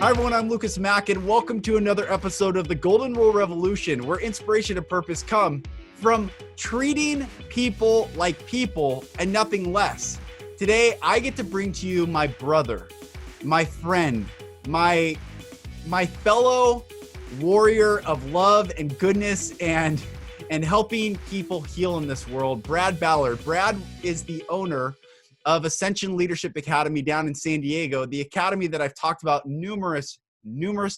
Hi everyone, I'm Lucas Mack, and welcome to another episode of the Golden Rule Revolution, where inspiration and purpose come from treating people like people and nothing less. Today, I get to bring to you my brother, my friend, my fellow warrior of love and goodness and helping people heal in this world, Brad Ballard. Brad is the owner of Ascension Leadership Academy down in San Diego, the academy that I've talked about numerous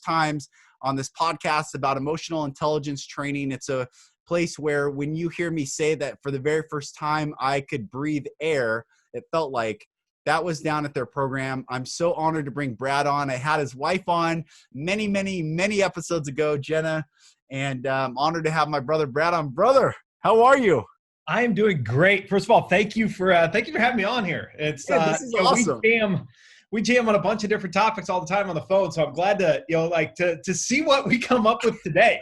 times on this podcast about emotional intelligence training. It's a place where when you hear me say that for the very first time I could breathe air, it felt like that was down at their program. I'm so honored to bring Brad on. I had his wife on many episodes ago, Jenna, and I'm honored to have my brother Brad on. Brother, how are you? I am doing great. First of all, thank you for having me on here. It's this is awesome. We jam on a bunch of different topics all the time on the phone, so I'm glad to see what we come up with today.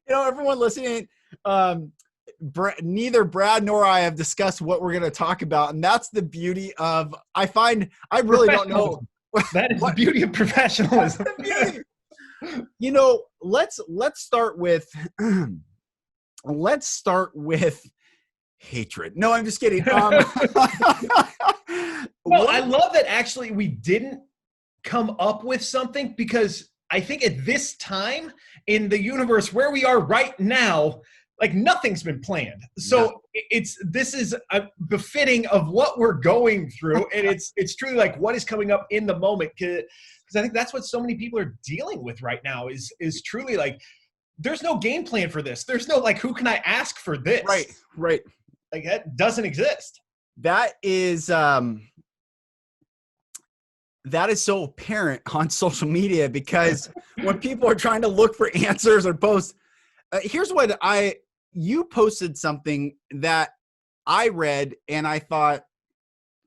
Everyone listening, neither Brad nor I have discussed what we're going to talk about, and that's the beauty of. I really don't know. That is the beauty of professionalism. Let's start with. Let's start with hatred. No, I'm just kidding. Well, I love that actually we didn't come up with something, because I think at this time in the universe where we are right now, like nothing's been planned. So this is befitting of what we're going through. And it's truly like what is coming up in the moment. Because I think that's what so many people are dealing with right now is truly like, there's no game plan for this. There's no like, who can I ask for this? Right. Like that doesn't exist. That is so apparent on social media, because when people are trying to look for answers or posts, here's what you posted something that I read and I thought,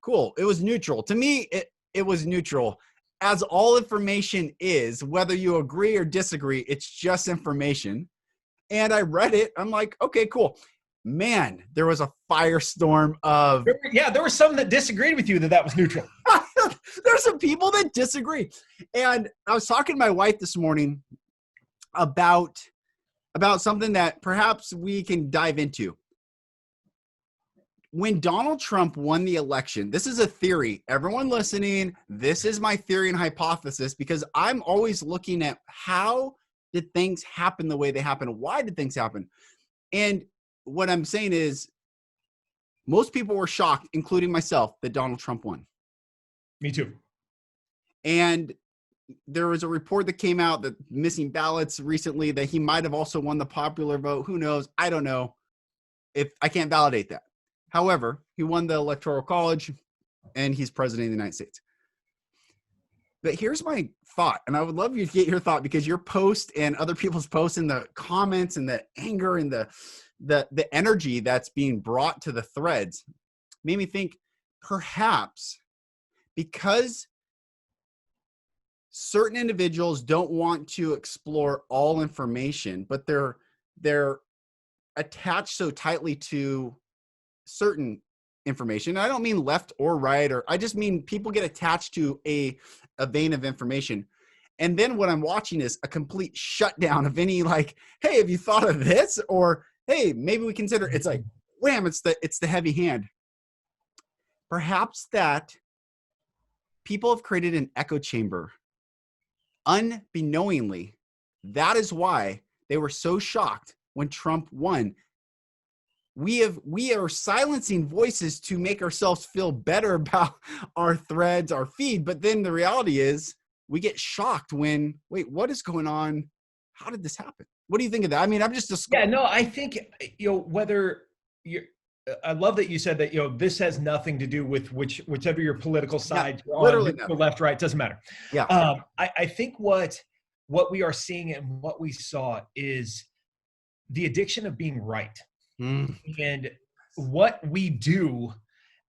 cool. It was neutral. To me, it was neutral. As all information is, whether you agree or disagree, it's just information. And I read it. I'm like, okay, cool. Man, there was a firestorm of... There were some that disagreed with you that was neutral. There's some people that disagree. And I was talking to my wife this morning about something that perhaps we can dive into. When Donald Trump won the election, this is a theory. Everyone listening, this is my theory and hypothesis, because I'm always looking at how did things happen the way they happened? Why did things happen? And what I'm saying is most people were shocked, including myself, that Donald Trump won. Me too. And there was a report that came out that missing ballots recently, that he might have also won the popular vote. Who knows? I don't know. If I can't validate that. However, he won the Electoral College and he's president of the United States. But here's my thought, and I would love you to get your thought, because your post and other people's posts and the comments and the anger and the energy that's being brought to the threads made me think perhaps because certain individuals don't want to explore all information, but they're attached so tightly to certain information. I don't mean left or right, or I just mean people get attached to a vein of information. And then what I'm watching is a complete shutdown of any like, hey, have you thought of this? Or, hey, maybe we consider, it's like, wham, it's the heavy hand. Perhaps that people have created an echo chamber unbeknowingly. That is why they were so shocked when Trump won. We are silencing voices to make ourselves feel better about our threads, our feed. But then the reality is we get shocked when, wait, what is going on? How did this happen? What do you think of that? I mean, I'm just I think, whether you're, I love that you said that, this has nothing to do with whichever your political side you're on, the left, right, doesn't matter. Yeah. I think what we are seeing and what we saw is the addiction of being right. And what we do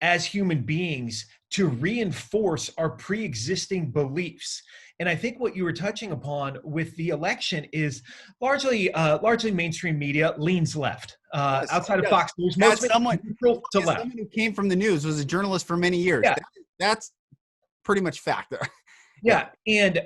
as human beings to reinforce our pre-existing beliefs. And I think what you were touching upon with the election is largely mainstream media leans left. Outside of Fox News, most someone neutral to left. Someone who came from the news, was a journalist for many years. Yeah. That's pretty much fact there. Yeah. And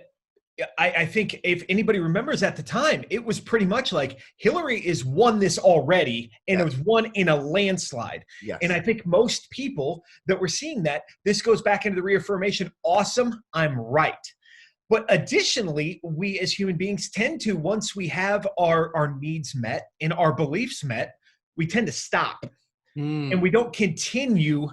I think if anybody remembers at the time, it was pretty much like Hillary is won this already, and it was won in a landslide. Yes. And I think most people that were seeing that, this goes back into the reaffirmation, awesome, I'm right. But additionally, we as human beings tend to, once we have our needs met and our beliefs met, we tend to stop. And we don't continue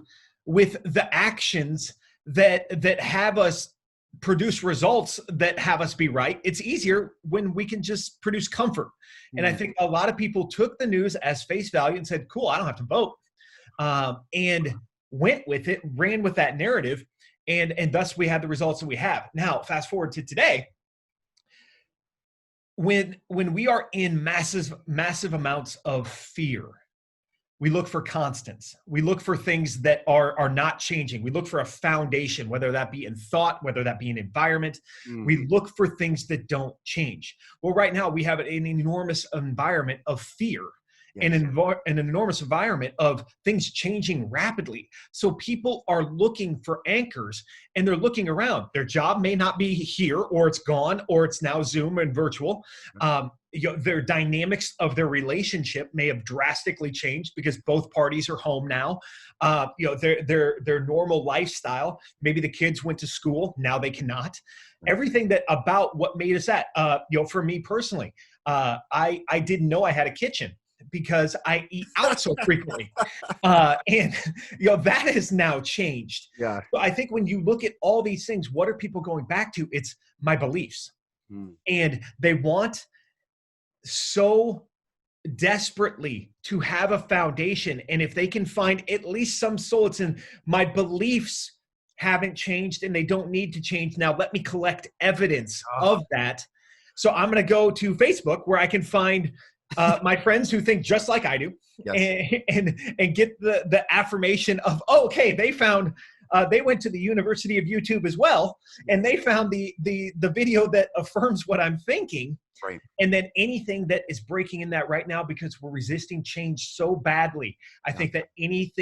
with the actions that have us produce results that have us be right. It's easier when we can just produce comfort. And I think a lot of people took the news as face value and said, cool, I don't have to vote. And went with it, ran with that narrative. And thus we have the results that we have. Now, fast forward to today. When we are in massive amounts of fear, we look for constants. We look for things that are not changing. We look for a foundation, whether that be in thought, whether that be in environment. We look for things that don't change. Well, right now we have an enormous environment of fear, an enormous environment of things changing rapidly. So people are looking for anchors, and they're looking around. Their job may not be here, or it's gone, or it's now Zoom and virtual. Their dynamics of their relationship may have drastically changed because both parties are home now. Their normal lifestyle, maybe the kids went to school, now they cannot. Everything that about what made us at, for me personally, I didn't know I had a kitchen because I eat out so frequently. And that has now changed. Yeah. So I think when you look at all these things, what are people going back to? It's my beliefs. And they want so desperately to have a foundation. And if they can find at least some solace in my beliefs haven't changed and they don't need to change. Now let me collect evidence of that. So I'm going to go to Facebook where I can find my friends who think just like I do, and get the affirmation of, okay, they found, they went to the University of YouTube as well, and they found the video that affirms what I'm thinking. Right. And then anything that is breaking in that right now, because we're resisting change so badly, I think that any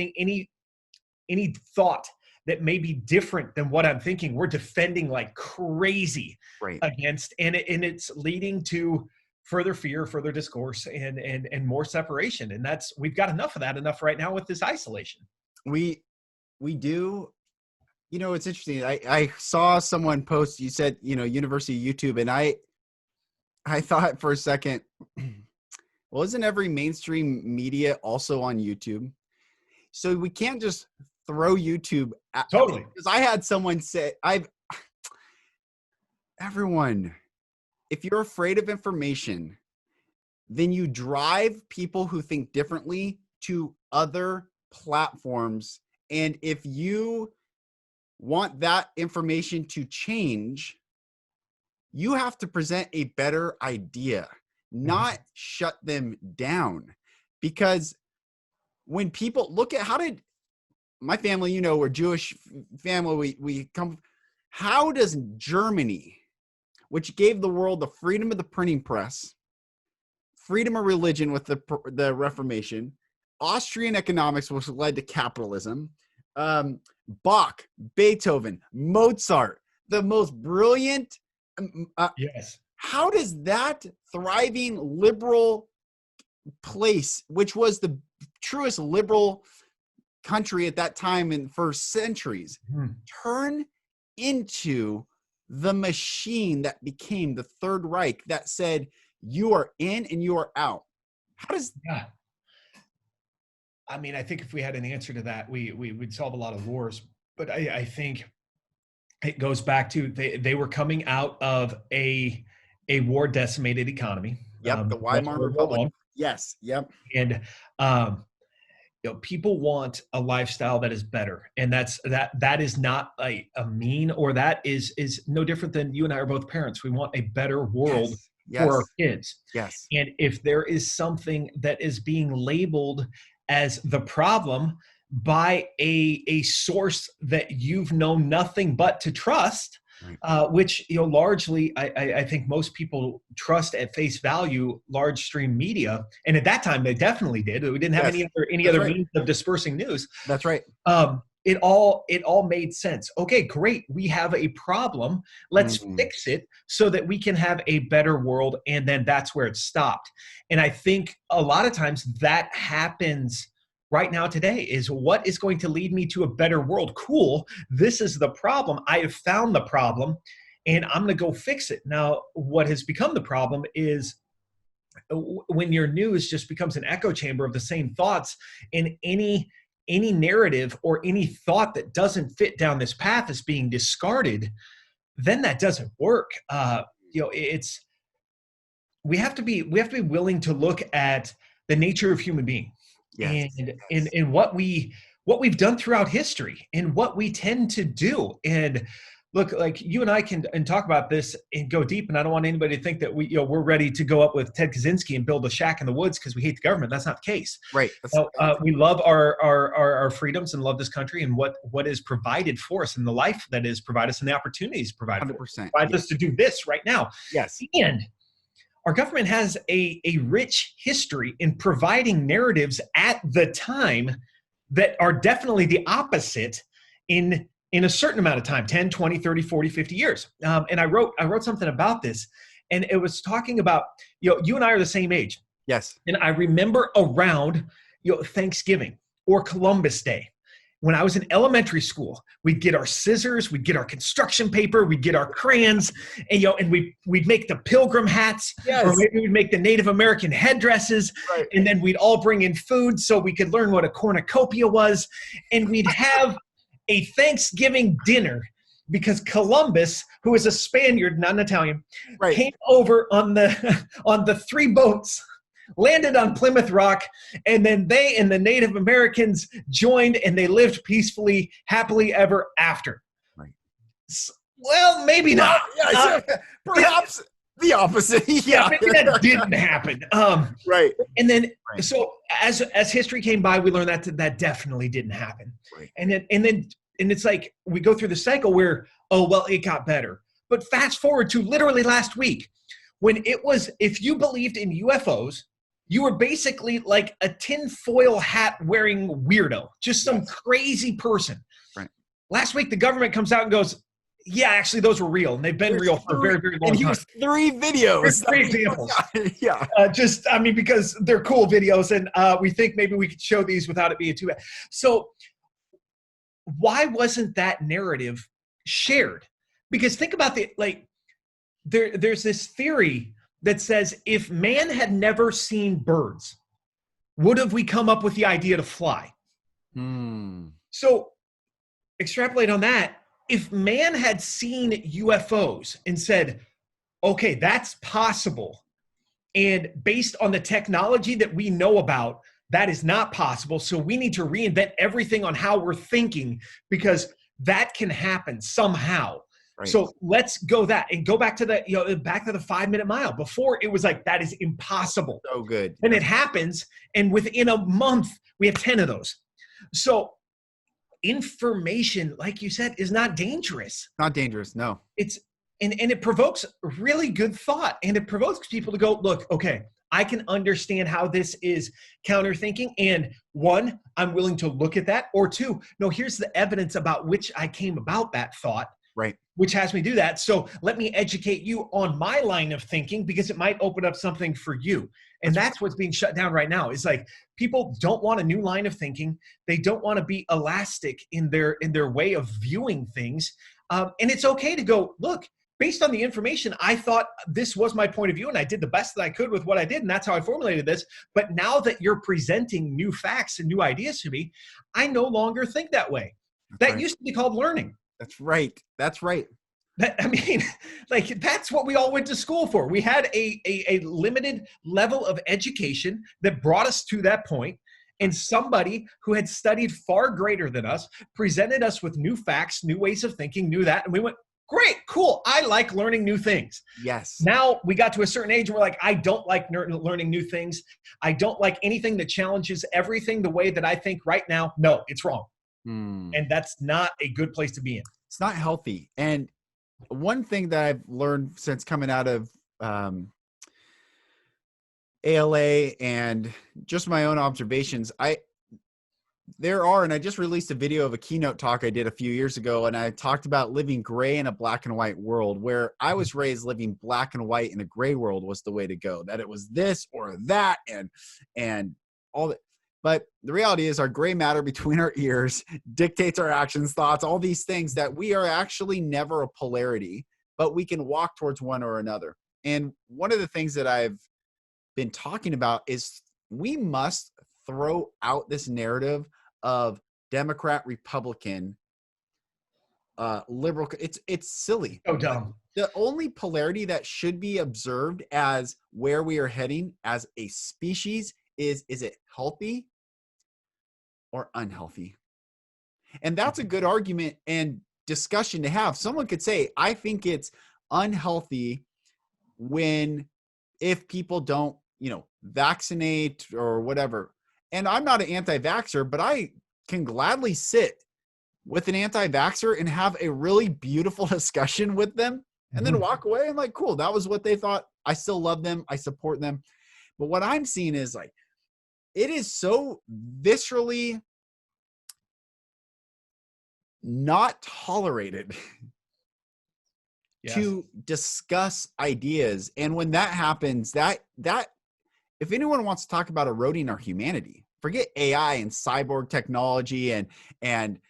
thought that may be different than what I'm thinking, we're defending like crazy against, and it's leading to further fear, further discourse, and more separation. And we've got enough of that right now with this isolation. We do. It's interesting. I saw someone post, you said, University of YouTube, and I thought for a second, well, isn't every mainstream media also on YouTube? So we can't just throw YouTube at, totally. Because I had someone say, everyone, if you're afraid of information, then you drive people who think differently to other platforms. And if you want that information to change, you have to present a better idea, not shut them down. Because when people look at, how did my family, we're Jewish family, we come, how does Germany, which gave the world the freedom of the printing press, freedom of religion with the Reformation, Austrian economics, which led to capitalism, Bach, Beethoven, Mozart, the most brilliant. How does that thriving liberal place, which was the truest liberal country at that time and for centuries, turn into the machine that became the Third Reich that said you are in and you are out? How does I mean, I think if we had an answer to that, we would solve a lot of wars. But I think it goes back to they were coming out of a war decimated economy. The Weimar Republic. Yes. Yep. And people want a lifestyle that is better, and that is not a mean, or that is no different than you and I are both parents. We want a better world for our kids. Yes. And if there is something that is being labeled as the problem by a source that you've known nothing but to trust, which largely I think most people trust at face value large stream media, and at that time they definitely did. We didn't have any other means of dispersing news. That's right. it all made sense. Okay, great. We have a problem. Let's fix it so that we can have a better world. And then that's where it stopped. And I think a lot of times that happens right now today is what is going to lead me to a better world? Cool. This is the problem. I have found the problem and I'm going to go fix it. Now, what has become the problem is when your news just becomes an echo chamber of the same thoughts, and any narrative or any thought that doesn't fit down this path is being discarded, then that doesn't work. We have to be willing to look at the nature of human being. Yes. And what we've done throughout history and what we tend to do. And look, like you and I can talk about this and go deep. And I don't want anybody to think that we're ready to go up with Ted Kaczynski and build a shack in the woods because we hate the government. That's not the case. Right. We love our freedoms and love this country and what is provided for us and the life that is provided us and the opportunities provided 100%. provides us to do this right now. Yes. And our government has a rich history in providing narratives at the time that are definitely the opposite in a certain amount of time, 10, 20, 30, 40, 50 years. And I wrote something about this, and it was talking about, you and I are the same age. Yes. And I remember around, Thanksgiving or Columbus Day, when I was in elementary school, we'd get our scissors, we'd get our construction paper, we'd get our crayons, and we'd make the pilgrim hats, yes. or maybe we'd make the Native American headdresses, right. And then we'd all bring in food so we could learn what a cornucopia was, and we'd have a Thanksgiving dinner because Columbus, who was a Spaniard, not an Italian, right. came over on the 3 boats, landed on Plymouth Rock, and then they and the Native Americans joined and they lived peacefully, happily ever after. Right. Well, maybe not. Perhaps the opposite. Yeah, maybe that didn't happen. Right. And then, so as history came by, we learned that definitely didn't happen. Right. And then it's like we go through the cycle where, oh, well, it got better. But fast forward to literally last week, when it was, if you believed in UFOs, you were basically like a tinfoil hat wearing weirdo, just some crazy person. Right. Last week, the government comes out and goes, yeah, actually, those were real, and they've been real for a very, very long time. And here's 3 videos. Here's 3 examples. Yeah. Because they're cool videos, and we think maybe we could show these without it being too bad. So why wasn't that narrative shared? Because think about there's this theory that says if man had never seen birds, would have we come up with the idea to fly? So extrapolate on that. If man had seen UFOs and said, okay, that's possible, and based on the technology that we know about, that is not possible, so we need to reinvent everything on how we're thinking because that can happen somehow. Right. So let's go back to the 5-minute mile. Before it was like, that is impossible. So good. And it happens, and within a month, we have 10 of those. So information, like you said, is not dangerous. Not dangerous, no. And it provokes really good thought, and it provokes people to go, look, okay, I can understand how this is counter thinking. And 1, I'm willing to look at that. Or 2, no, here's the evidence about which I came about that thought. Right. Which has me do that. So let me educate you on my line of thinking because it might open up something for you. And that's what's being shut down right now. Is like people don't want a new line of thinking. They don't want to be elastic in their way of viewing things. And it's okay to go, look, based on the information, I thought this was my point of view and I did the best that I could with what I did. And that's how I formulated this. But now that you're presenting new facts and new ideas to me, I no longer think that way. That used to be called learning. That's right. That's right. That's what we all went to school for. We had a limited level of education that brought us to that point, and somebody who had studied far greater than us presented us with new facts, new ways of thinking, knew that, and we went, great, cool. I like learning new things. Yes. Now we got to a certain age and we're like, I don't like learning new things. I don't like anything that challenges everything the way that I think right now. No, it's wrong. And that's not a good place to be in. It's not healthy. And one thing that I've learned since coming out of ALA and just my own observations, There are, and I just released a video of a keynote talk I did a few years ago, and I talked about living gray in a black and white world, where I was raised living black and white in a gray world was the way to go, that it was this or that and all that. But the reality is our gray matter between our ears dictates our actions, thoughts, all these things, that we are actually never a polarity, but we can walk towards one or another. And one of the things that I've been talking about is we must throw out this narrative of Democrat, Republican, liberal. It's silly. So dumb. The only polarity that should be observed as where we are heading as a species is it healthy or unhealthy? And that's a good argument and discussion to have. Someone could say, I think it's unhealthy if people don't, vaccinate or whatever. And I'm not an anti-vaxxer, but I can gladly sit with an anti-vaxxer and have a really beautiful discussion with them and then walk away and like, cool, that was what they thought. I still love them. I support them. But what I'm seeing is like, it is so viscerally not tolerated to discuss ideas. And when that happens, that if anyone wants to talk about eroding our humanity, forget AI and cyborg technology and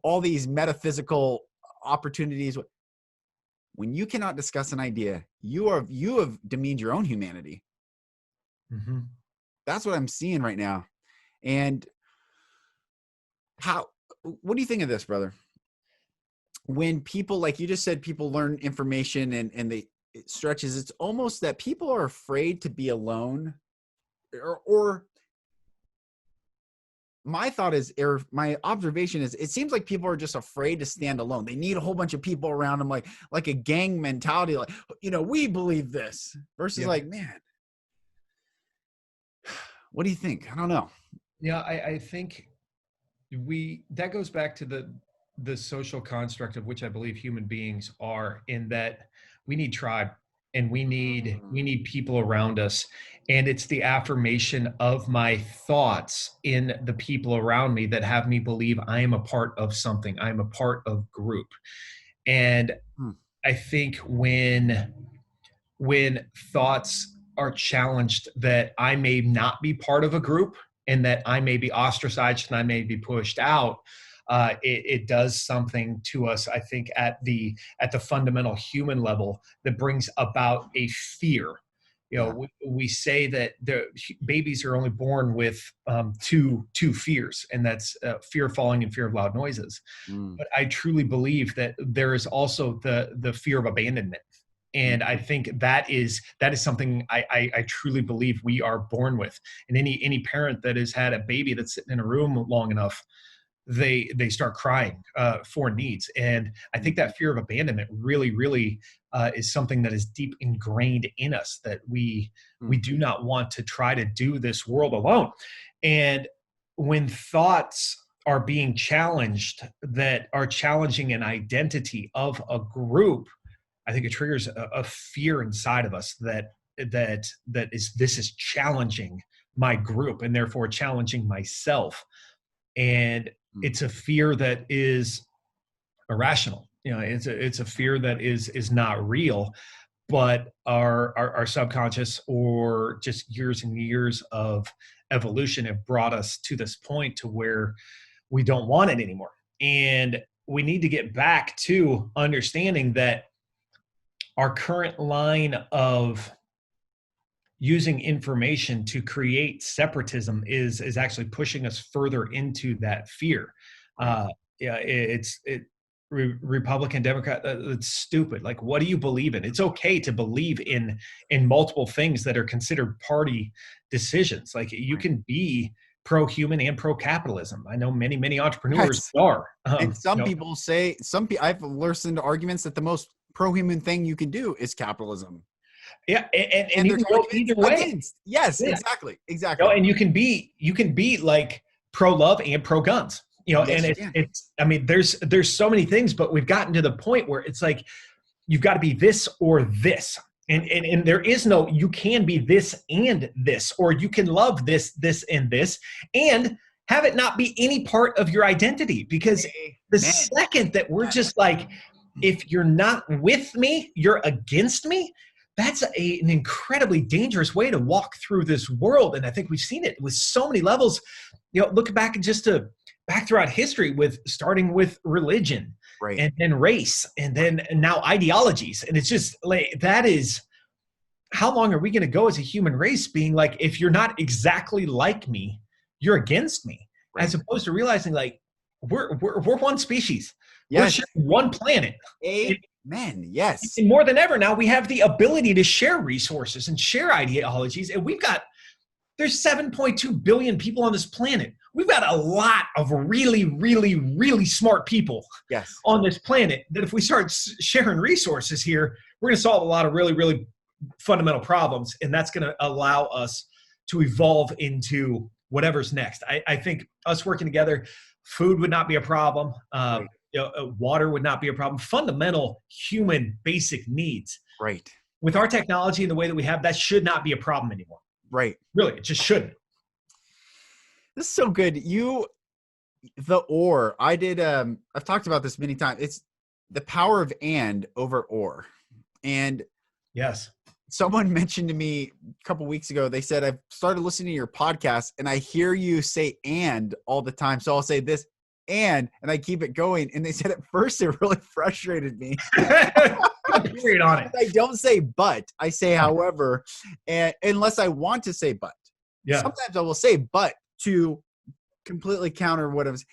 all these metaphysical opportunities. When you cannot discuss an idea, you have demeaned your own humanity. Mm-hmm. That's what I'm seeing right now. And what do you think of this, brother? When people, like you just said, people learn information and it stretches, it's almost that people are afraid to be alone, or my thought is, or my observation is, it seems like people are just afraid to stand alone. They need a whole bunch of people around them, like a gang mentality, like, we believe this versus like, man, what do you think? I don't know. Yeah, I think that goes back to the social construct of which I believe human beings are, in that we need tribe and we need people around us. And it's the affirmation of my thoughts in the people around me that have me believe I am a part of something. I'm a part of group. And I think when thoughts are challenged that I may not be part of a group and that I may be ostracized and I may be pushed out, it does something to us, I think, at the fundamental human level that brings about a fear. We say that the babies are only born with two fears, and that's fear of falling and fear of loud noises. But I truly believe that there is also the fear of abandonment. And I think that is something I truly believe we are born with. And any parent that has had a baby that's sitting in a room long enough, they start crying for needs. And I think that fear of abandonment really is something that is deep ingrained in us, that we do not want to try to do this world alone. And when thoughts are being challenged that are challenging an identity of a group, I think it triggers a fear inside of us that this is challenging my group and therefore challenging myself. And it's a fear that is irrational. It's a fear that is not real, but our subconscious, or just years and years of evolution, have brought us to this point to where we don't want it anymore. And we need to get back to understanding that our current line of using information to create separatism is actually pushing us further into that fear. Republican, Democrat, it's stupid. Like, what do you believe in? It's okay to believe in multiple things that are considered party decisions. Like, you can be pro-human and pro-capitalism. I know many entrepreneurs are. And some people say, I've listened to arguments that the most pro-human thing you can do is capitalism. Yeah, and you can go either way. Against. Yes, yeah. Exactly. And you can be like pro-love and pro-guns. And it's I mean, there's so many things, but we've gotten to the point where it's like you've got to be this or this. And there is no, you can be this and this, or you can love this and this, and have it not be any part of your identity, because the second that we're just like, if you're not with me, you're against me, that's an incredibly dangerous way to walk through this world. And I think we've seen it with so many levels. Look back back throughout history, with starting with religion, right, and then race, and then now ideologies. And it's just like, that is, how long are we going to go as a human race being like, if you're not exactly like me, you're against me, right. as opposed to realizing like, we're one species. Yes. We're sharing one planet. Amen. Yes. And more than ever now, we have the ability to share resources and share ideologies. And there's 7.2 billion people on this planet. We've got a lot of really, really, really smart people on this planet, that if we start sharing resources here, we're going to solve a lot of really, really fundamental problems. And that's going to allow us to evolve into whatever's next. I think us working together, food would not be a problem. Water would not be a problem. Fundamental human basic needs. Right. With our technology and the way that we have, that should not be a problem anymore. Right. Really, it just shouldn't. This is so good. I've talked about this many times. It's the power of and over or. And yes, someone mentioned to me a couple weeks ago, they said, I've started listening to your podcast and I hear you say and all the time. So I'll say this and I keep it going. And they said at first it really frustrated me. Period on it. I don't say but, I say however, and unless I want to say but. Yeah. Sometimes I will say but to completely counter what I was.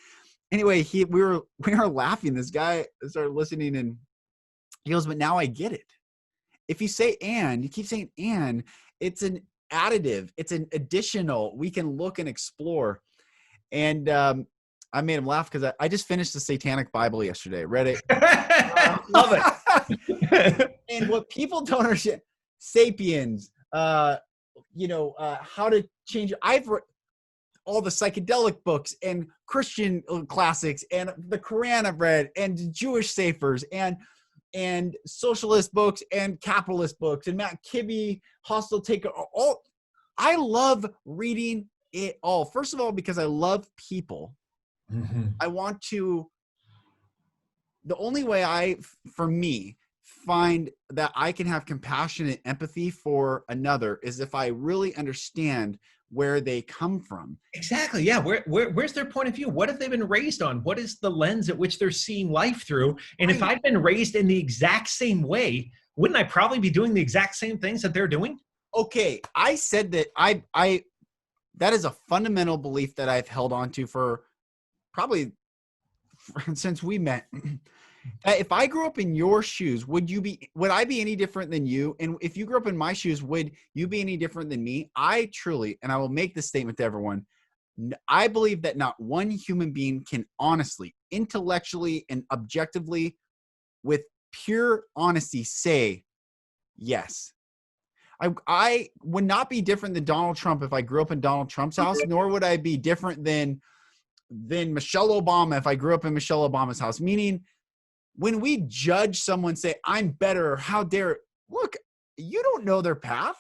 Anyway, we were laughing. This guy started listening and he goes, but now I get it. If you say and, you keep saying and, it's an additive, it's an additional, we can look and explore. And I made him laugh because I just finished the Satanic Bible yesterday. Read it. Love it. And what people don't understand, Sapiens, how to change. I've read all the psychedelic books and Christian classics and the Quran I've read and Jewish safers and socialist books and capitalist books and Matt Kibbe, Hostile Takeover. All I love reading it all. First of all, because I love people. Mm-hmm. I want to. The only way for me, find that I can have compassion and empathy for another is if I really understand where they come from. Exactly. Yeah. Where's their point of view? What have they been raised on? What is the lens at which they're seeing life through? And if I've been raised in the exact same way, wouldn't I probably be doing the exact same things that they're doing? Okay. I said that that is a fundamental belief that I've held on to for probably since we met. If I grew up in your shoes, would I be any different than you? And if you grew up in my shoes, would you be any different than me? I truly, and I will make this statement to everyone, I believe that not one human being can honestly, intellectually, and objectively, with pure honesty, say yes. I would not be different than Donald Trump if I grew up in Donald Trump's house, nor would I be different than Michelle Obama if I grew up in Michelle Obama's house. Meaning, when we judge someone, say, I'm better, how dare, look, you don't know their path.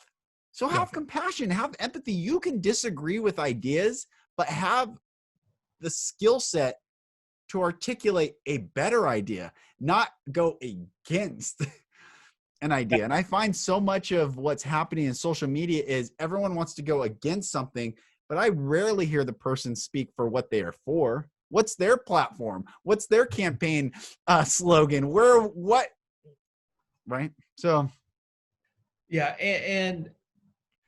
So have compassion, have empathy. You can disagree with ideas, but have the skill set to articulate a better idea, not go against an idea. And I find so much of what's happening in social media is everyone wants to go against something, but I rarely hear the person speak for what they are for. What's their platform? What's their campaign slogan? Right? So. Yeah. And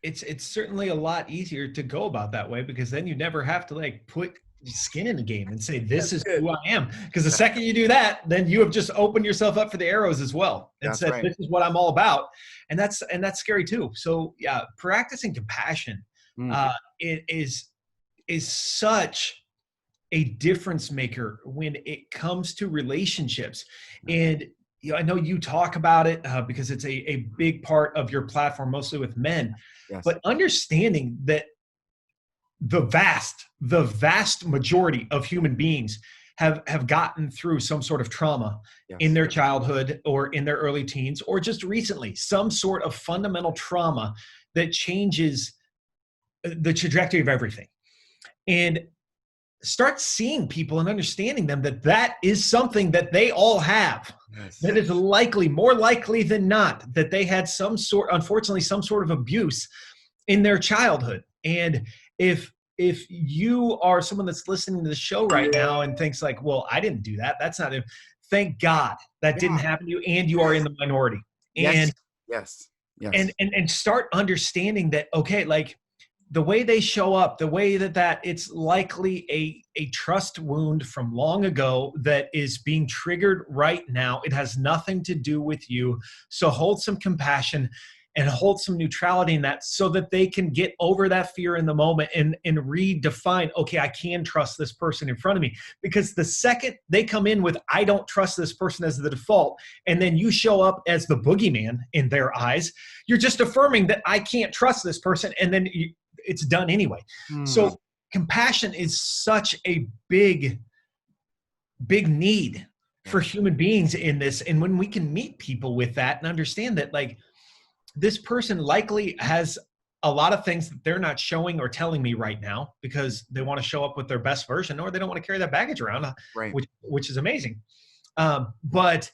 it's certainly a lot easier to go about that way, because then you never have to put skin in the game and say, this is who I am. Because the second you do that, then you have just opened yourself up for the arrows as well and said, this is what I'm all about. And that's scary too. So yeah, practicing compassion it is such a difference maker when it comes to relationships. And I know you talk about it because it's a big part of your platform, mostly with men, but understanding that the vast majority of human beings have gotten through some sort of trauma in their childhood or in their early teens, or just recently, some sort of fundamental trauma that changes the trajectory of everything. And start seeing people and understanding them that is something that they all have. Yes. That is likely, more likely than not, that they had unfortunately, some sort of abuse in their childhood. And if you are someone that's listening to the show right now and thinks like, well, I didn't do that, that's not it. Thank God that didn't happen to you, and you are in the minority. Yes. And Yes. and start understanding that, okay, like the way they show up, the way that it's likely a trust wound from long ago that is being triggered right now. It has nothing to do with you. So hold some compassion and hold some neutrality in that, so that they can get over that fear in the moment and redefine, okay, I can trust this person in front of me. Because the second they come in with, I don't trust this person as the default, and then you show up as the boogeyman in their eyes, you're just affirming that I can't trust this person, and then it's done anyway. So compassion is such a big need for human beings in this. And when we can meet people with that and understand that, like, this person likely has a lot of things that they're not showing or telling me right now because they want to show up with their best version, or they don't want to carry that baggage around, right. which is amazing. But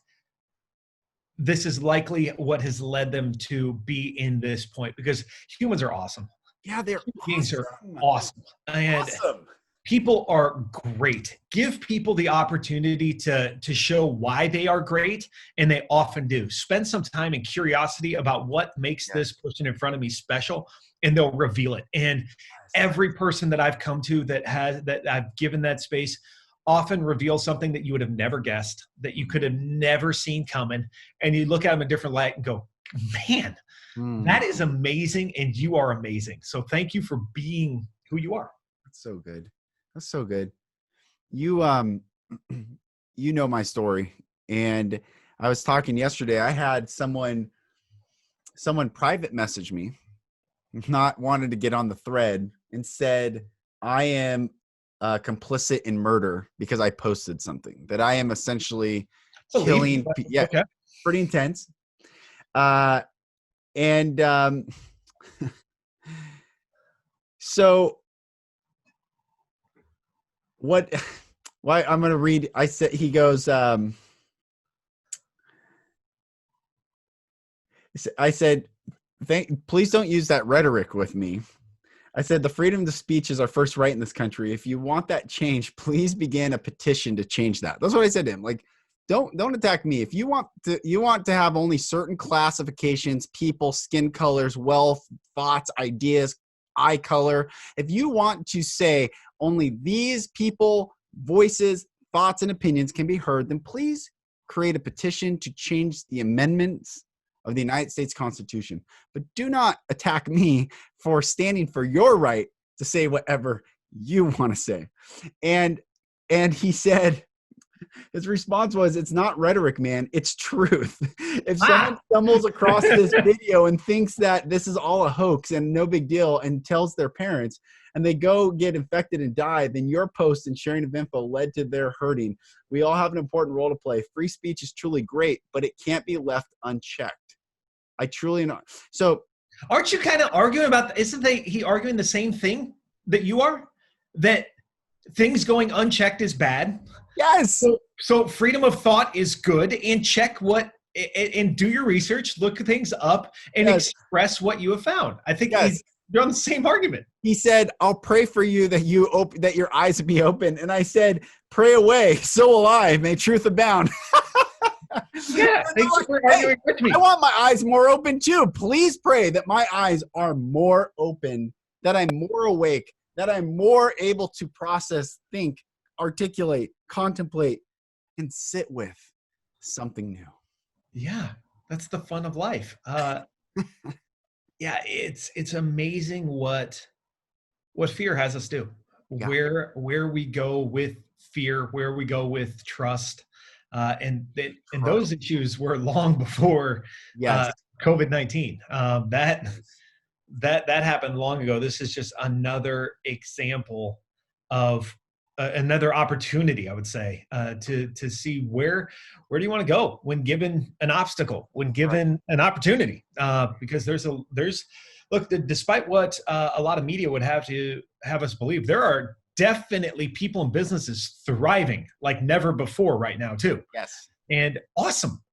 this is likely what has led them to be in this point, because humans are awesome. Yeah, they're beings are awesome. And awesome. People are great. Give people the opportunity to show why they are great, and they often do. Spend some time in curiosity about what makes this person in front of me special, and they'll reveal it. And every person that I've come to that I've given that space often reveals something that you would have never guessed, that you could have never seen coming. And you look at them in a different light and go, man, that is amazing, and you are amazing. So thank you for being who you are. That's so good. That's so good. You, you know my story, and I was talking yesterday. I had someone private message me, not wanted to get on the thread, and said, I am complicit in murder because I posted something, that I am essentially killing. Yeah. Okay. Pretty intense. So why I'm going to read, he goes, I said, please don't use that rhetoric with me. I said, the freedom of speech is our first right in this country. If you want that change, please begin a petition to change that. That's what I said to him. Like, don't attack me. If you want to have only certain classifications, people, skin colors, wealth, thoughts, ideas, eye color. If you want to say only these people, voices, thoughts, and opinions can be heard, then please create a petition to change the amendments of the United States Constitution. But do not attack me for standing for your right to say whatever you want to say. And he said, his response was, it's not rhetoric, man. It's truth. If someone stumbles across this video and thinks that this is all a hoax and no big deal and tells their parents, and they go get infected and die, then your post and sharing of info led to their hurting. We all have an important role to play. Free speech is truly great, but it can't be left unchecked. I truly know. So aren't you kind of arguing about, isn't he arguing the same thing that you are? That things going unchecked is bad? Yes. So freedom of thought is good, and check what, and do your research, look things up, and express what you have found. I think you're on the same argument. He said, I'll pray for you that that your eyes be open. And I said, pray away. So will I. May truth abound. Yeah, thanks for arguing with me. I want my eyes more open too. Please pray that my eyes are more open, that I'm more awake, that I'm more able to process, think, articulate, contemplate, and sit with something new. Yeah, that's the fun of life. Yeah, it's amazing what fear has us do. Yeah. Where we go with fear, where we go with trust, and those issues were long before COVID-19. That happened long ago. This is just another example of another opportunity, I would say, to see where do you want to go when given an obstacle, when given an opportunity, because look, despite what a lot of media would have us believe, there are definitely people and businesses thriving like never before right now too. Yes. And awesome.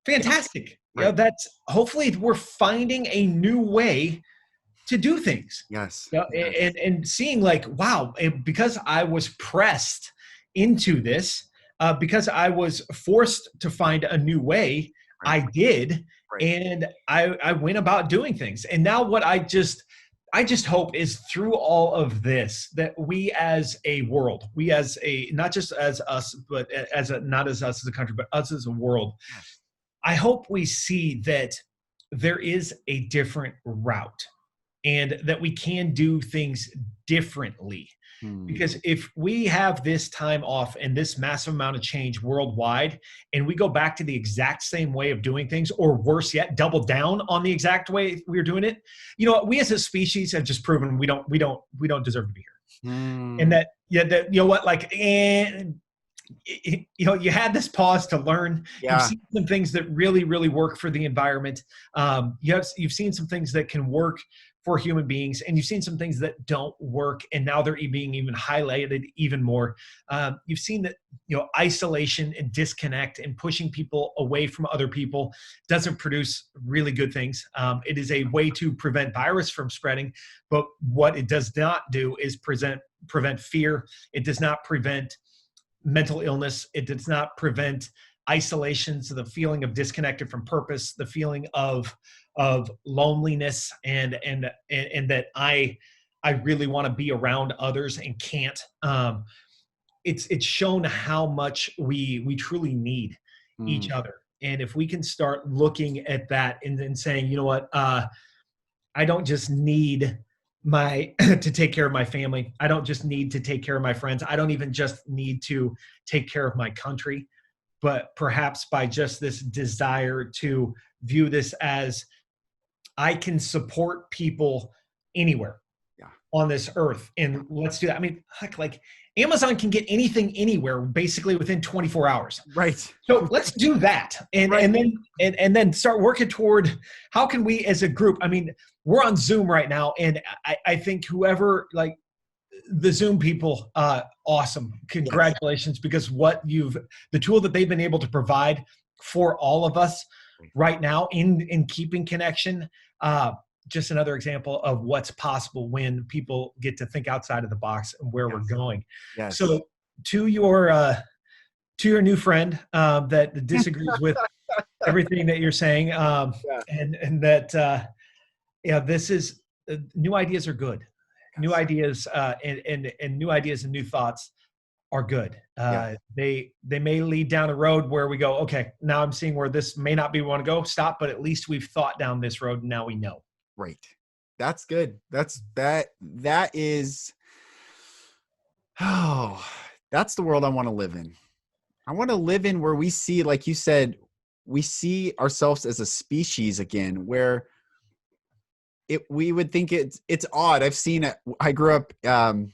Fantastic. Right. That's hopefully we're finding a new way to do things. Yes. And seeing like, wow, because I was pressed into this, because I was forced to find a new way, Right. I did. Right. And I went about doing things. And now what I just hope is through all of this, that we as a world, we as a, not just as us, but as a, not as us as a country, but us as a world, I hope we see that there is a different route and that we can do things differently. Because if we have this time off and this massive amount of change worldwide, and we go back to the exact same way of doing things, or worse yet, double down on the exact way we were doing it, you know, we as a species have just proven we don't deserve to be here. And that, that, you know what, like, and you know, you had this pause to learn. You've seen some things that really, really work for the environment. You've seen some things that can work for human beings, and you've seen some things that don't work, and now they're being even highlighted even more. You've seen that, you know, isolation and disconnect and pushing people away from other people doesn't produce really good things. It is a way to prevent virus from spreading, but what it does not do is prevent fear. It does not prevent mental illness. It does not prevent isolation, so the feeling of disconnected from purpose, the feeling of loneliness, and that I really want to be around others and can't. It's shown how much we truly need each other. And if we can start looking at that and then saying, you know what, I don't just need to take care of my family. I don't just need to take care of my friends. I don't even just need to take care of my country, but perhaps by just this desire to view this as I can support people anywhere on this earth. And let's do that. I mean, heck, like Amazon can get anything anywhere basically within 24 hours. Right. So let's do that. And then start working toward how can we as a group, I mean, we're on Zoom right now. And I think whoever, like the Zoom people, awesome. Congratulations, because the tool that they've been able to provide for all of us right now in keeping connection, just another example of what's possible when people get to think outside of the box and where we're going. Yes. So to your new friend that disagrees with everything that you're saying, and that this is new ideas are good. New ideas and new ideas and new thoughts are good. They may lead down a road where we go, okay, now I'm seeing where this may not be where we want to go. Stop, but at least we've thought down this road and now we know. Right. That's good. That's the world I want to live in. I want to live in where we see, like you said, we see ourselves as a species again, where we would think it's odd. I've seen it. I grew up when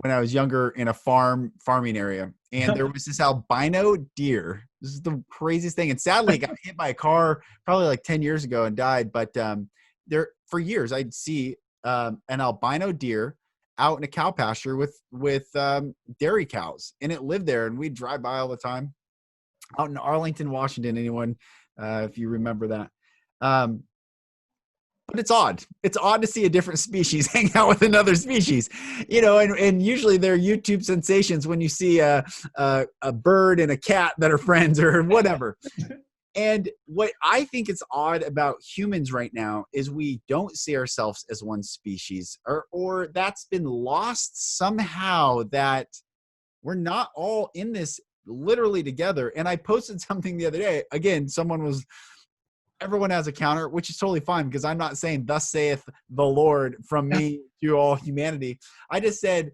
I was younger in a farming area, and there was this albino deer. This is the craziest thing. And sadly, it got hit by a car probably like 10 years ago and died. But there for years, I'd see an albino deer out in a cow pasture with dairy cows, and it lived there, and we'd drive by all the time out in Arlington, Washington. Anyone, if you remember that. But it's odd. It's odd to see a different species hang out with another species, you know, and usually they're YouTube sensations when you see a bird and a cat that are friends or whatever. And what I think is odd about humans right now is we don't see ourselves as one species, or that's been lost somehow, that we're not all in this literally together. And I posted something the other day. Again, everyone has a counter, which is totally fine, because I'm not saying thus saith the Lord from me to all humanity. I just said,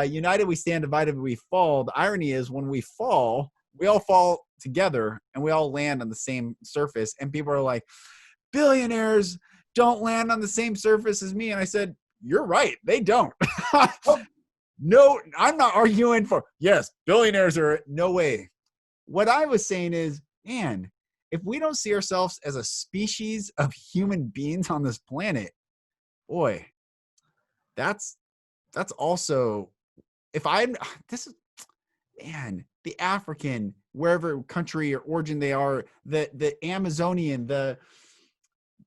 united we stand, divided we fall. The irony is when we fall, we all fall together and we all land on the same surface. And people are like, billionaires don't land on the same surface as me. And I said, you're right. They don't. No, I'm not arguing for, yes, billionaires are, no way. What I was saying is, man, if we don't see ourselves as a species of human beings on this planet, boy, that's that's also, if I'm, this is, man, the African, wherever country or origin they are, the Amazonian, the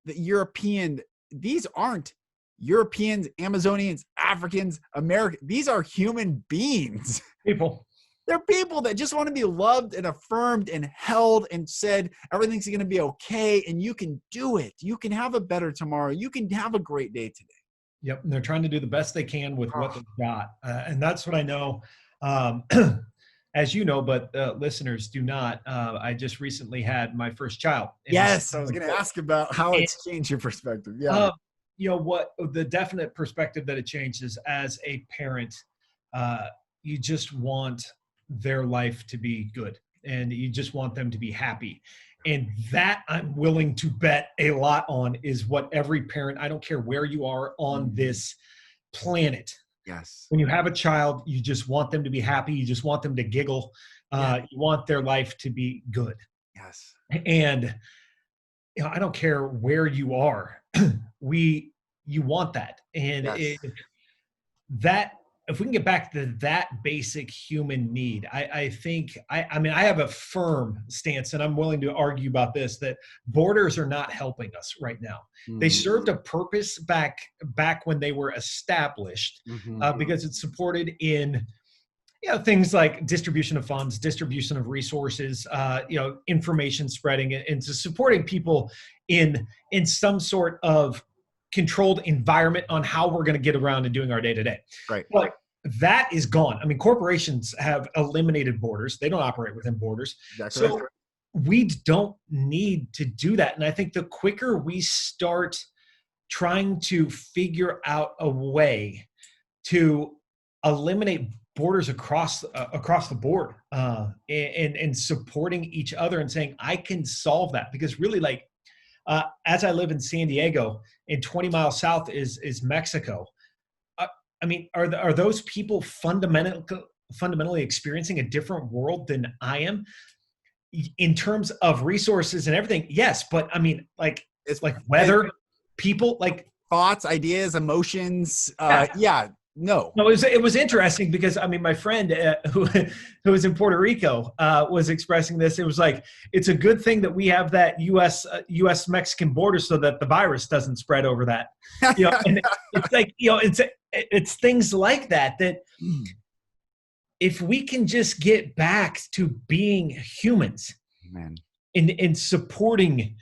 European, these aren't Europeans, Amazonians, Africans, Americans. These are human beings. People. They're people that just want to be loved and affirmed and held and said, everything's going to be okay. And you can do it. You can have a better tomorrow. You can have a great day today. Yep. And they're trying to do the best they can with what they've got. And that's what I know. As you know, but listeners do not. I just recently had my first child. Yes. I was going to ask about how it's changed your perspective. Yeah. You know what, the definite perspective that it changes as a parent, you just want their life to be good and you just want them to be happy. And that I'm willing to bet a lot on is what every parent, I don't care where you are on this planet. Yes. When you have a child, you just want them to be happy. You just want them to giggle. You want their life to be good. Yes. And you know, I don't care where you are. You want that. And if we can get back to that basic human need, I think, I mean, I have a firm stance, and I'm willing to argue about this, that borders are not helping us right now. They served a purpose back when they were established, because it's supported in, you know, things like distribution of funds, distribution of resources, you know, information spreading, and to supporting people in some sort of controlled environment on how we're going to get around and doing our day to day. Right. But that is gone. I mean, corporations have eliminated borders. They don't operate within borders. Exactly. So we don't need to do that. And I think the quicker we start trying to figure out a way to eliminate borders across the board, and supporting each other and saying, I can solve that. Because really, like, as I live in San Diego, and 20 miles south is Mexico. I mean, are those people fundamentally experiencing a different world than I am in terms of resources and everything? Yes, but I mean, like, it's like weather, people, like thoughts, ideas, emotions. No, it was interesting because, I mean, my friend who was in Puerto Rico was expressing this. It was like, it's a good thing that we have that U.S. Mexican border so that the virus doesn't spread over that. You know, and it's like, you know, it's things like that if we can just get back to being humans, man, and supporting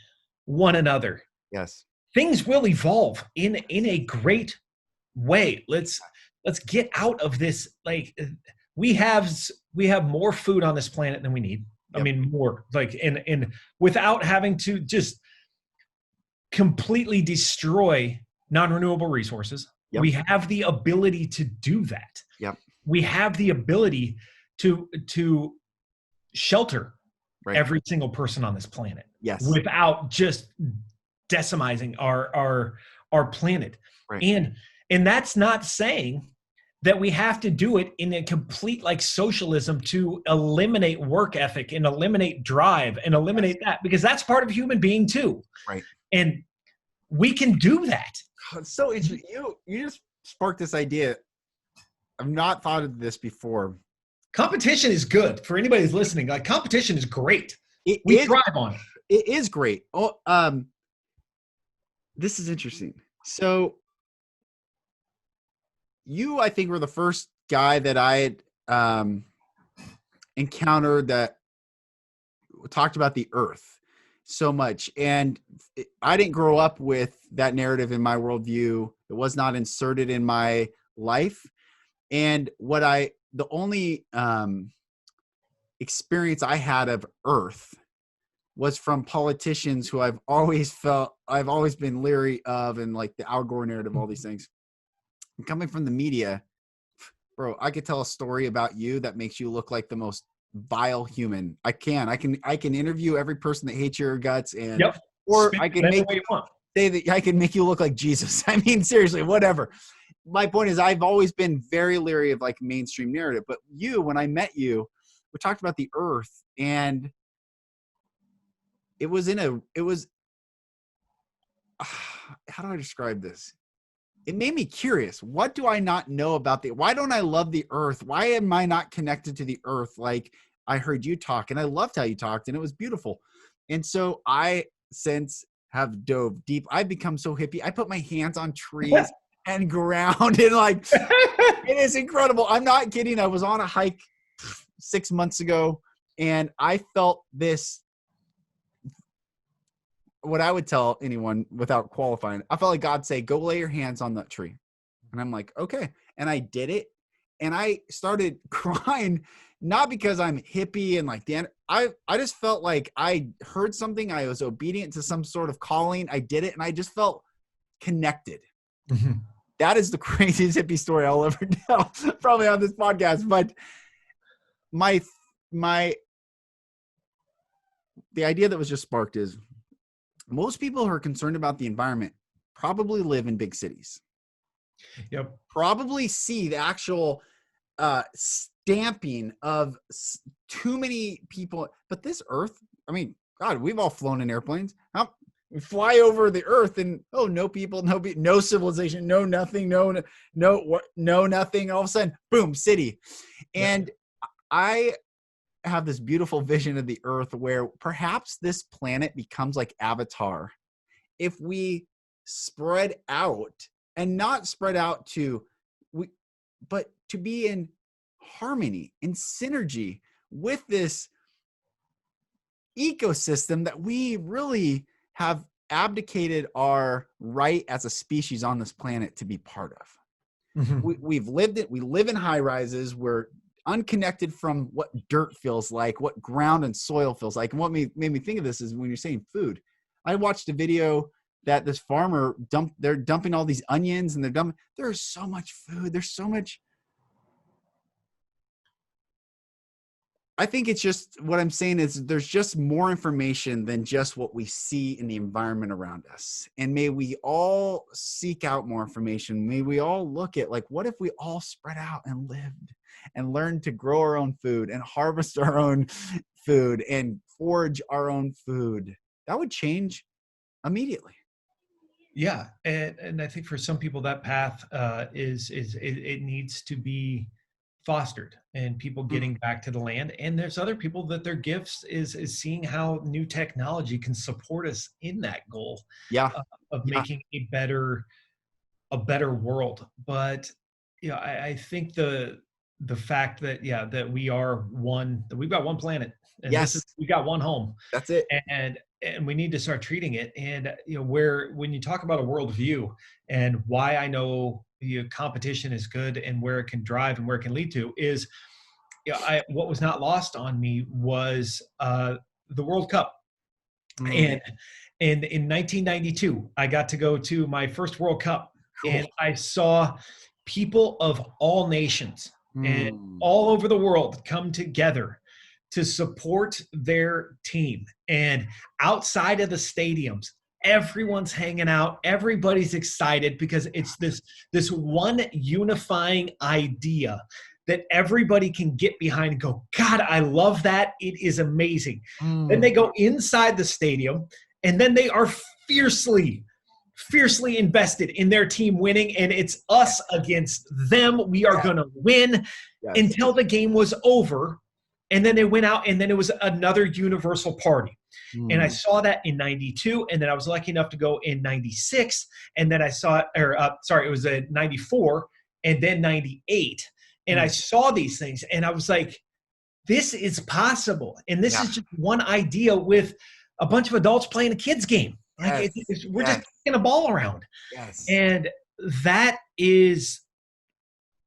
one another, yes, things will evolve in a great way. Let's get out of this. Like, we have more food on this planet than we need. Yep. I mean, more, like, and without having to just completely destroy non-renewable resources. Yep. We have the ability to do that. Yep. We have the ability to shelter every single person on this planet. Yes. Without just decimizing our planet. Right. And that's not saying that we have to do it in a complete, like, socialism to eliminate work ethic and eliminate drive and eliminate that, because that's part of human being too. Right. And we can do that. So you just sparked this idea. I've not thought of this before. Competition is good for anybody who's listening. Like, competition is great. We thrive on it. It is great. Oh, this is interesting. So you, I think, were the first guy that I had encountered that talked about the earth so much. And I didn't grow up with that narrative in my worldview. It was not inserted in my life. And the only experience I had of earth was from politicians who I've always been leery of, and like the Al Gore narrative, all these things. And coming from the media, bro, I could tell a story about you that makes you look like the most vile human. I can interview every person that hates your guts, and or I can make say that I can make you look like Jesus. I mean, seriously, whatever. My point is, I've always been very leery of like mainstream narrative. But when I met you, we talked about the earth, and it was how do I describe this? it made me curious. What do I not know about why don't I love the earth? Why am I not connected to the earth? Like I heard you talk and I loved how you talked and it was beautiful. And so I since have dove deep. I've become so hippie. I put my hands on trees and ground and like, it is incredible. I'm not kidding. I was on a hike 6 months ago and I felt this, what I would tell anyone without qualifying, I felt like God say, go lay your hands on that tree. And I'm like, okay. And I did it. And I started crying, not because I'm hippie and like I just felt like I heard something. I was obedient to some sort of calling. I did it. And I just felt connected. Mm-hmm. That is the craziest hippie story I'll ever tell, probably on this podcast. But the idea that was just sparked is most people who are concerned about the environment probably live in big cities. Yep. Probably see the actual stamping of too many people. But this earth, I mean, God, we've all flown in airplanes. We fly over the earth and no people, no civilization, no nothing, no nothing. All of a sudden, boom, city. And I have this beautiful vision of the earth where perhaps this planet becomes like Avatar. If we spread out and not spread out but to be in harmony, in synergy with this ecosystem that we really have abdicated our right as a species on this planet to be part of. Mm-hmm. We've lived it. We live in high rises. We're unconnected from what dirt feels like, what ground and soil feels like. And what made me think of this is when you're saying food. I watched a video that this farmer they're dumping all these onions and there's so much food. There's so much. I think it's just what I'm saying is there's just more information than just what we see in the environment around us. And may we all seek out more information. May we all look at like, what if we all spread out and lived and learned to grow our own food and harvest our own food and forage our own food? That would change immediately. Yeah. And I think for some people that path it needs to be fostered and people getting back to the land. And there's other people that their gifts is seeing how new technology can support us in that goal of making a better world. But I think the fact that that we are one, that we've got one planet and we got one home. That's it. And we need to start treating it. And when you talk about a worldview and why I know competition is good and where it can drive and where it can lead to is, what was not lost on me was the World Cup. And in 1992, I got to go to my first World Cup. Cool. And I saw people of all nations and all over the world come together to support their team. And outside of the stadiums, everyone's hanging out. Everybody's excited because it's this one unifying idea that everybody can get behind and go, God, I love that. It is amazing. Then they go inside the stadium and then they are fiercely invested in their team winning. And it's us against them. We are going to win until the game was over. And then they went out and then it was another universal party. And I saw that in 92. And then I was lucky enough to go in 96. And then I saw it, it was 94 and then 98. And I saw these things and I was like, this is possible. And this is just one idea with a bunch of adults playing a kid's game. Like we're just kicking a ball around. Yes. And that is,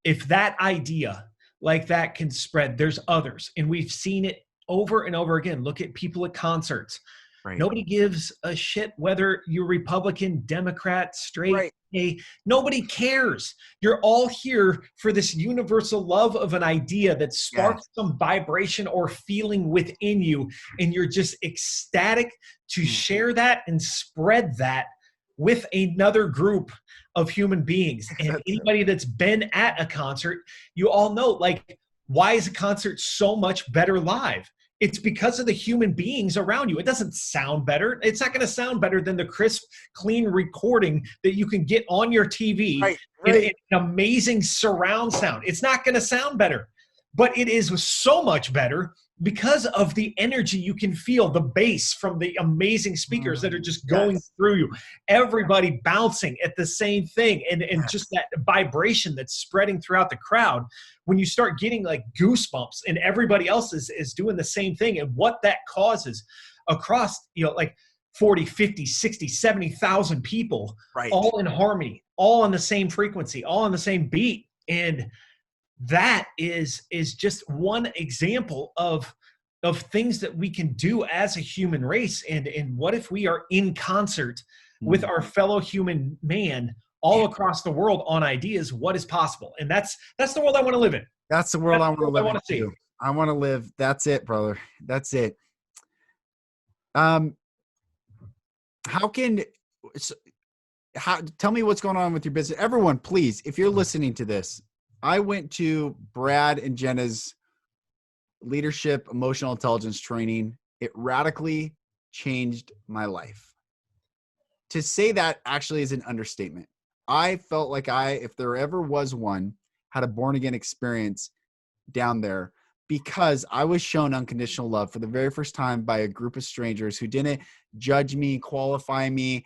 if that idea like that can spread, there's others. And we've seen it over and over again. Look at people at concerts. Right. Nobody gives a shit whether you're Republican, Democrat, straight, gay. Nobody cares. You're all here for this universal love of an idea that sparks some vibration or feeling within you. And you're just ecstatic to share that and spread that with another group of human beings. And anybody that's been at a concert, you all know, like, why is a concert so much better live? It's because of the human beings around you. It doesn't sound better. It's not going to sound better than the crisp, clean recording that you can get on your TV Right. in an amazing surround sound. It's not going to sound better, but it is so much better because of the energy you can feel, the bass from the amazing speakers that are just going through you, everybody bouncing at the same thing, and just that vibration that's spreading throughout the crowd. When you start getting like goosebumps and everybody else is doing the same thing, and what that causes across, like 40, 50, 60, 70,000 people, all in harmony, all on the same frequency, all on the same beat. And that is just one example of things that we can do as a human race. And what if we are in concert with our fellow human man all across the world on ideas? What is possible? And that's the world I want to live in. That's the world I want to live in too. I want to live. That's it, brother. That's it. Tell me what's going on with your business. Everyone, please, if you're listening to this, I went to Brad and Jenna's leadership, emotional intelligence training. It radically changed my life. To say that actually is an understatement. I felt like if there ever was one, had a born again experience down there, because I was shown unconditional love for the very first time by a group of strangers who didn't judge me, qualify me,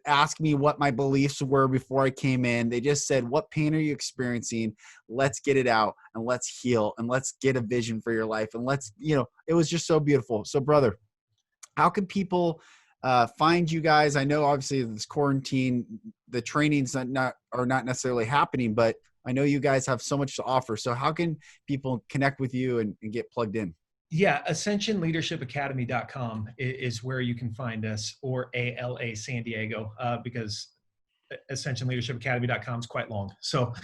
ask me what my beliefs were before I came in. They just said, what pain are you experiencing? Let's get it out and let's heal and let's get a vision for your life. And it was just so beautiful. So brother, how can people find you guys? I know obviously this quarantine, the trainings are not necessarily happening, but I know you guys have so much to offer. So how can people connect with you and get plugged in? Yeah, ascensionleadershipacademy.com is where you can find us, or ALA San Diego, because ascensionleadershipacademy.com is quite long. So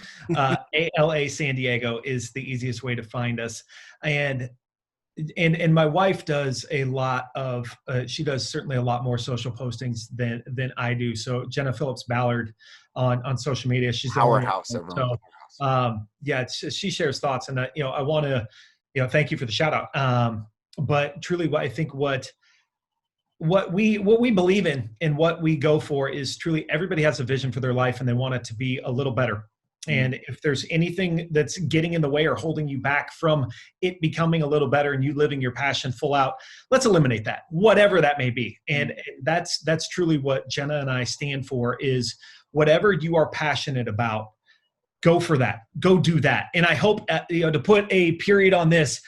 ALA San Diego is the easiest way to find us. And my wife does a lot of, she does certainly a lot more social postings than I do. So Jenna Phillips Ballard on social media, she's powerhouse. So she shares thoughts, and I want to, thank you for the shout out. But truly, I think what we believe in and what we go for is truly everybody has a vision for their life and they want it to be a little better. And if there's anything that's getting in the way or holding you back from it becoming a little better and you living your passion full out, let's eliminate that, whatever that may be. And that's truly what Jenna and I stand for, is whatever you are passionate about, go for that, go do that. And I hope, to put a period on this,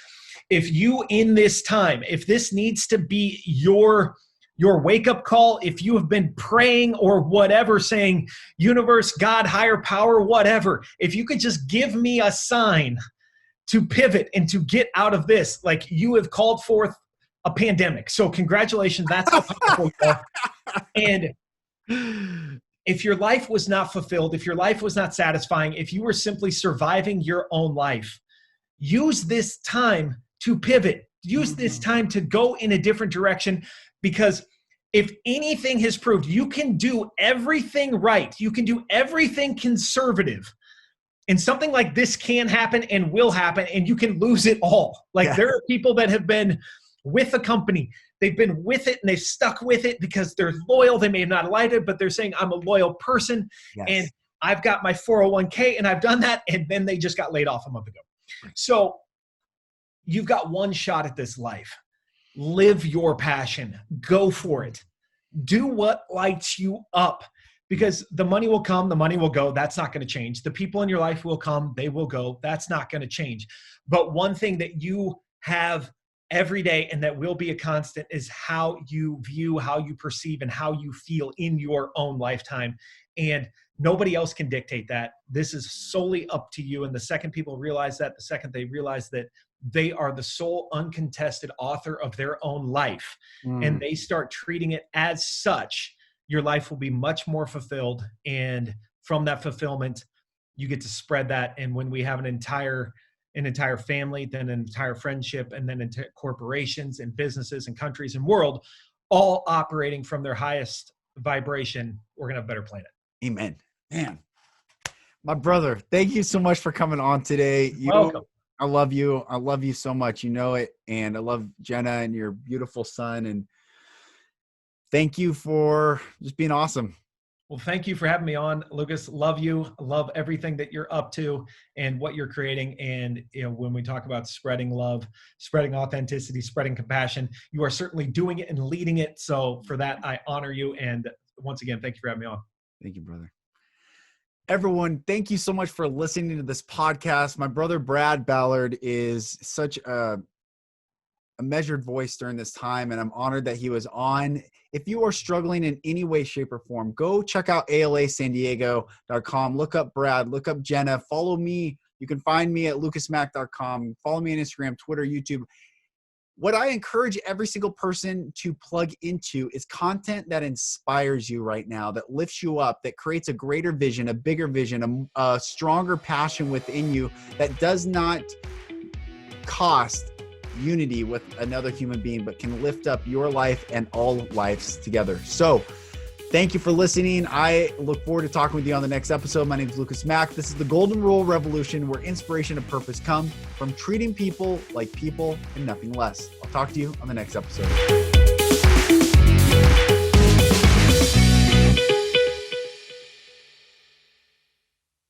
if you in this time, if this needs to be your wake-up call, if you have been praying or whatever, saying, universe, God, higher power, whatever, if you could just give me a sign to pivot and to get out of this, like you have called forth a pandemic. So congratulations, that's how powerful you are. And if your life was not fulfilled, if your life was not satisfying, if you were simply surviving your own life, use this time to pivot. Use this time to go in a different direction, because if anything has proved, you can do everything right. You can do everything conservative. And something like this can happen and will happen, and you can lose it all. There are people that have been with a company. They've been with it and they've stuck with it because they're loyal. They may have not liked it, but they're saying, I'm a loyal person and I've got my 401k and I've done that. And then they just got laid off a month ago. So you've got one shot at this life. Live your passion. Go for it. Do what lights you up, because the money will come, the money will go. That's not going to change. The people in your life will come, they will go. That's not going to change. But one thing that you have every day and that will be a constant is how you view, how you perceive, and how you feel in your own lifetime. And nobody else can dictate that. This is solely up to you. And the second people realize that, the second they realize that they are the sole uncontested author of their own life, and they start treating it as such, your life will be much more fulfilled. And from that fulfillment, you get to spread that. And when we have an entire family, then an entire friendship, and then into corporations and businesses and countries and world, all operating from their highest vibration, we're going to have a better planet. Amen. Man, my brother, thank you so much for coming on today. Welcome. I love you. I love you so much. You know it. And I love Jenna and your beautiful son. And thank you for just being awesome. Well, thank you for having me on, Lucas. Love you. Love everything that you're up to and what you're creating. And when we talk about spreading love, spreading authenticity, spreading compassion, you are certainly doing it and leading it. So for that, I honor you. And once again, thank you for having me on. Thank you, brother. Everyone, thank you so much for listening to this podcast. My brother, Brad Ballard, is such a measured voice during this time, and I'm honored that he was on. If you are struggling in any way, shape, or form, go check out alasandiego.com. Look up Brad, look up Jenna, follow me. You can find me at lucasmack.com. Follow me on Instagram, Twitter, YouTube. What I encourage every single person to plug into is content that inspires you right now, that lifts you up, that creates a greater vision, a bigger vision, a stronger passion within you that does not cost unity with another human being, but can lift up your life and all lives together. So thank you for listening. I look forward to talking with you on the next episode. My name is Lucas Mack. This is the Golden Rule Revolution, where inspiration and purpose come from treating people like people and nothing less. I'll talk to you on the next episode.